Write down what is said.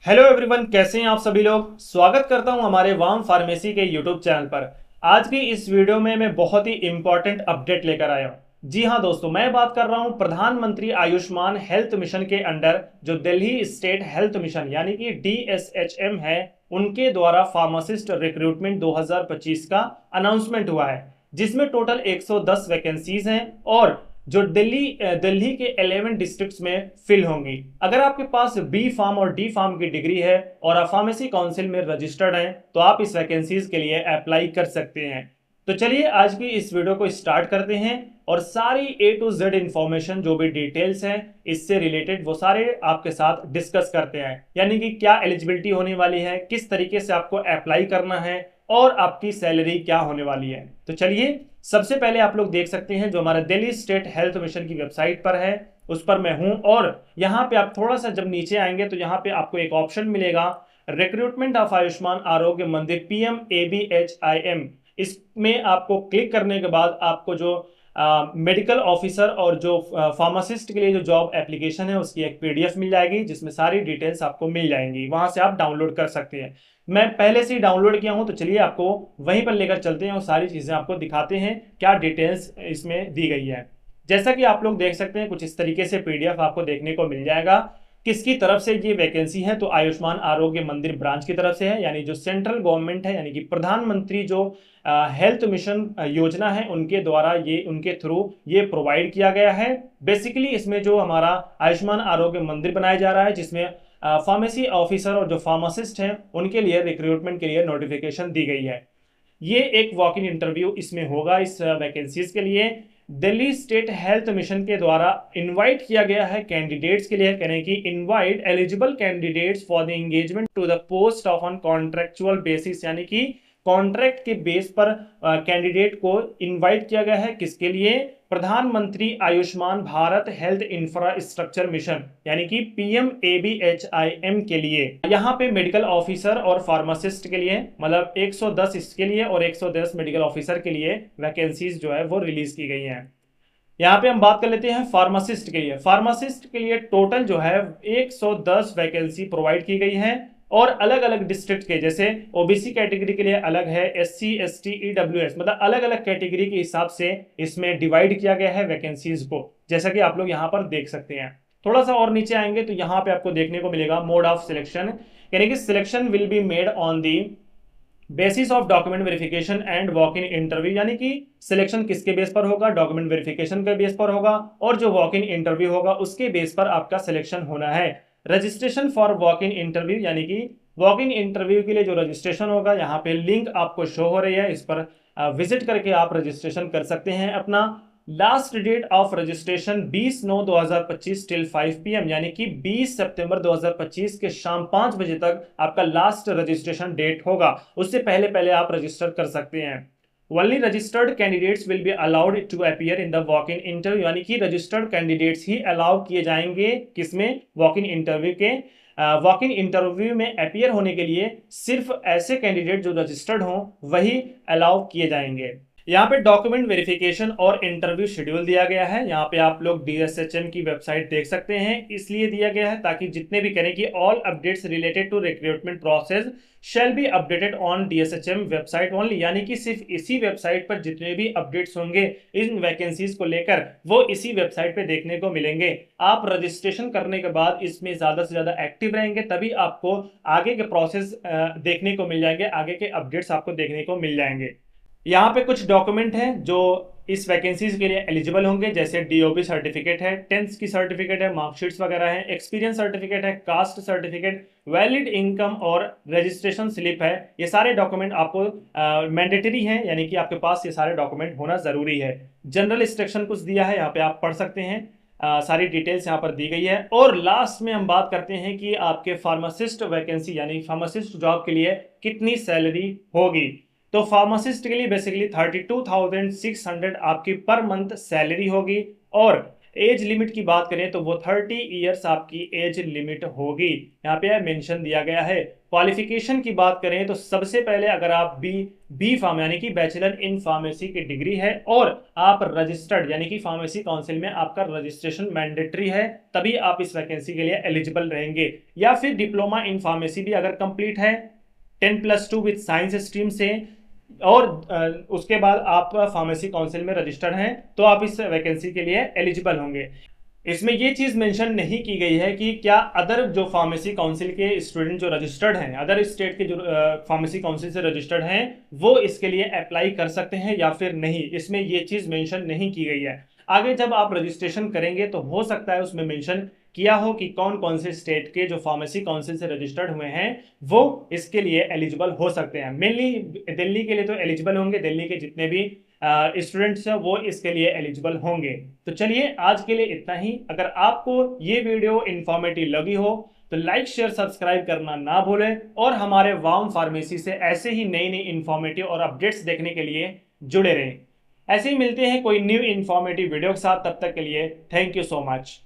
Hello everyone, कैसे हैं आप सभी लोग। स्वागत करता हूं हमारे वाम फार्मेसी के यूट्यूब चैनल पर। आज की इस वीडियो में मैं बहुत ही इंपॉर्टेंट अपडेट लेकर आया हूं। जी हां दोस्तों, मैं बात कर रहा हूं प्रधानमंत्री आयुष्मान हेल्थ मिशन के अंडर जो दिल्ली स्टेट हेल्थ मिशन यानी कि DSHM है, उनके द्वारा फार्मासिस्ट रिक्रूटमेंट 2025 का अनाउंसमेंट हुआ है, जिसमें टोटल 110 वैकेंसीज हैं और जो दिल्ली के 11 डिस्ट्रिक्ट्स में फिल होंगी। अगर आपके पास बी फार्म और डी फार्म की डिग्री है और आप फार्मेसी काउंसिल में रजिस्टर्ड हैं तो आप इस वैकेंसीज के लिए अप्लाई कर सकते हैं। तो चलिए आज की इस वीडियो को स्टार्ट करते हैं और सारी A to Z इंफॉर्मेशन जो भी डिटेल्स हैं इससे रिलेटेड वो सारे आपके साथ डिस्कस करते हैं, यानी कि क्या एलिजिबिलिटी होने वाली है, किस तरीके से आपको अप्लाई करना है और आपकी सैलरी क्या होने वाली है। तो चलिए सबसे पहले आप लोग देख सकते हैं जो हमारा दिल्ली स्टेट हेल्थ मिशन की वेबसाइट पर है उस पर मैं हूं, और यहां पे आप थोड़ा सा जब नीचे आएंगे तो यहां पे आपको एक ऑप्शन मिलेगा रिक्रूटमेंट ऑफ आयुष्मान आरोग्य मंदिर PMABHIM। इसमें आपको क्लिक करने के बाद आपको जो मेडिकल ऑफिसर और जो फार्मासिस्ट के लिए जो जॉब एप्लीकेशन है उसकी एक PDF मिल जाएगी, जिसमें सारी डिटेल्स आपको मिल जाएंगी। वहां से आप डाउनलोड कर सकते हैं। मैं पहले से ही डाउनलोड किया हूं, तो चलिए आपको वहीं पर लेकर चलते हैं और सारी चीजें आपको दिखाते हैं क्या डिटेल्स इसमें दी गई है। जैसा कि आप लोग देख सकते हैं कुछ इस तरीके से PDF आपको देखने को मिल जाएगा। किसकी तरफ से ये वैकेंसी है, तो आयुष्मान आरोग्य मंदिर ब्रांच की तरफ से है, यानी जो सेंट्रल गवर्नमेंट है, यानी कि प्रधानमंत्री जो हेल्थ मिशन योजना है उनके द्वारा ये उनके थ्रू ये प्रोवाइड किया गया है। बेसिकली इसमें जो हमारा आयुष्मान आरोग्य मंदिर बनाया जा रहा है, जिसमें फार्मेसी ऑफिसर और जो फार्मासिस्ट हैं उनके लिए रिक्रूटमेंट के लिए नोटिफिकेशन दी गई है। ये एक वॉक इन इंटरव्यू इसमें होगा इस वैकेंसीज के लिए। दिल्ली स्टेट हेल्थ मिशन के द्वारा इनवाइट किया गया है कैंडिडेट्स के लिए, कहने की invite eligible candidates for the engagement to the post of on contractual basis, यानी कि कॉन्ट्रैक्ट के बेस पर कैंडिडेट को इनवाइट किया गया है। किसके लिए? प्रधानमंत्री Ayushman Bharat health infrastructure mission यानी कि PMABHIM के लिए। यहाँ पे मेडिकल ऑफिसर और फार्मासिस्ट के लिए मतलब 110 इसके लिए और 110 मेडिकल ऑफिसर के लिए वैकेंसीज जो है वो रिलीज की गई हैं। यहाँ पे हम बात कर लेते हैं फार्मासिस्ट के लिए। फार्मासिस्ट के लिए टोटल जो है 110 वैकेंसी प्रोवाइड की गई है और अलग अलग डिस्ट्रिक्ट के, जैसे OBC कैटेगरी के लिए अलग है, SC ST EWS मतलब अलग अलग कैटेगरी के हिसाब से इसमें डिवाइड किया गया है वैकेंसीज को, जैसा कि आप लोग यहाँ पर देख सकते हैं। थोड़ा सा और नीचे आएंगे तो यहाँ पे आपको देखने को मिलेगा मोड ऑफ सिलेक्शन, यानी कि selection will be made on the basis of document verification and walk in interview, यानी कि सिलेक्शन किसके बेस पर होगा? डॉक्यूमेंट वेरिफिकेशन के बेस पर होगा और जो वॉक इन इंटरव्यू होगा उसके बेस पर आपका सिलेक्शन होना है। Registration for walk in interview, यानी कि वॉक इन इंटरव्यू के लिए जो रजिस्ट्रेशन होगा, यहाँ पे लिंक आपको शो हो रही है, इस पर विजिट करके आप रजिस्ट्रेशन कर सकते हैं अपना। Last date of registration 20/9/2025 till 5 PM, यानी कि 20 सितंबर 2025 के शाम 5 बजे तक आपका लास्ट रजिस्ट्रेशन डेट होगा। उससे पहले पहले आप रजिस्टर कर सकते हैं। Only registered candidates will be allowed to appear in the walk in interview, यानी कि रजिस्टर्ड कैंडिडेट्स ही अलाउ किए जाएंगे किसमें? वॉक इन इंटरव्यू के। वॉक इन इंटरव्यू में अपीयर होने के लिए सिर्फ ऐसे कैंडिडेट जो रजिस्टर्ड हों वही अलाउ किए जाएंगे। यहाँ पे डॉक्यूमेंट वेरिफिकेशन और इंटरव्यू शेड्यूल दिया गया है। यहाँ पे आप लोग DSHM की वेबसाइट देख सकते हैं, इसलिए दिया गया है ताकि जितने भी करें कि all updates related to recruitment process shall be updated on DSHM website only, यानी कि सिर्फ इसी वेबसाइट पर जितने भी अपडेट्स होंगे इन वैकेंसीज को लेकर वो इसी वेबसाइट पे देखने को मिलेंगे। आप रजिस्ट्रेशन करने के बाद इसमें ज्यादा से ज्यादा एक्टिव रहेंगे तभी आपको आगे के प्रोसेस देखने को मिल जाएंगे, आगे के अपडेट्स आपको देखने को मिल जाएंगे। यहाँ पे कुछ डॉक्यूमेंट हैं जो इस वैकेंसीज के लिए एलिजिबल होंगे, जैसे DOB सर्टिफिकेट है, 10th की सर्टिफिकेट है, मार्कशीट्स वगैरह है, एक्सपीरियंस सर्टिफिकेट है, कास्ट सर्टिफिकेट, वैलिड इनकम और रजिस्ट्रेशन स्लिप है। ये सारे डॉक्यूमेंट आपको मैंडेटरी हैं, यानी कि आपके पास ये सारे डॉक्यूमेंट होना जरूरी है। जनरल इंस्ट्रक्शन कुछ दिया है, यहाँ पे आप पढ़ सकते हैं। सारी डिटेल्स यहाँ पर दी गई है। और लास्ट में हम बात करते हैं कि आपके फार्मासिस्ट वैकेंसी यानी फार्मासिस्ट जॉब के लिए कितनी सैलरी होगी। तो फार्मासिस्ट के लिए बेसिकली 32,600 आपकी पर मंथ सैलरी होगी और एज लिमिट की बात करें तो वो 30 ईयर्स आपकी एज लिमिट होगी, यहाँ पे मेंशन दिया गया है। क्वालिफिकेशन की बात करें तो सबसे पहले अगर आप बी फार्म यानी कि बैचलर इन फार्मेसी की डिग्री है और आप रजिस्टर्ड यानी कि फार्मेसी काउंसिल में आपका रजिस्ट्रेशन मैंडेटरी है, तभी आप इस वैकेंसी के लिए एलिजिबल रहेंगे। या फिर डिप्लोमा इन फार्मेसी भी अगर कंप्लीट है 10+2 विद साइंस स्ट्रीम से और उसके बाद आप फार्मेसी काउंसिल में रजिस्टर्ड हैं तो आप इस वैकेंसी के लिए एलिजिबल होंगे। इसमें ये चीज मेंशन नहीं की गई है कि क्या अदर जो फार्मेसी काउंसिल के स्टूडेंट जो रजिस्टर्ड हैं, अदर स्टेट के जो फार्मेसी काउंसिल से रजिस्टर्ड हैं, वो इसके लिए अप्लाई कर सकते हैं या फिर नहीं, इसमें ये चीज मेंशन नहीं की गई है। आगे जब आप रजिस्ट्रेशन करेंगे तो हो सकता है उसमें मेंशन किया हो कि कौन कौन से स्टेट के जो फार्मेसी काउंसिल से रजिस्टर्ड हुए हैं वो इसके लिए एलिजिबल हो सकते हैं। मेनली दिल्ली के लिए तो एलिजिबल होंगे, दिल्ली के जितने भी स्टूडेंट्स हैं वो इसके लिए एलिजिबल होंगे। तो चलिए आज के लिए इतना ही। अगर आपको ये वीडियो इंफॉर्मेटिव लगी हो तो लाइक शेयर सब्सक्राइब करना ना भूलें और हमारे वाम फार्मेसी से ऐसे ही नई नई इंफॉर्मेटिव और अपडेट्स देखने के लिए जुड़े रहें। ऐसे ही मिलते हैं कोई न्यू इंफॉर्मेटिव वीडियो के साथ, तब तक के लिए थैंक यू सो मच।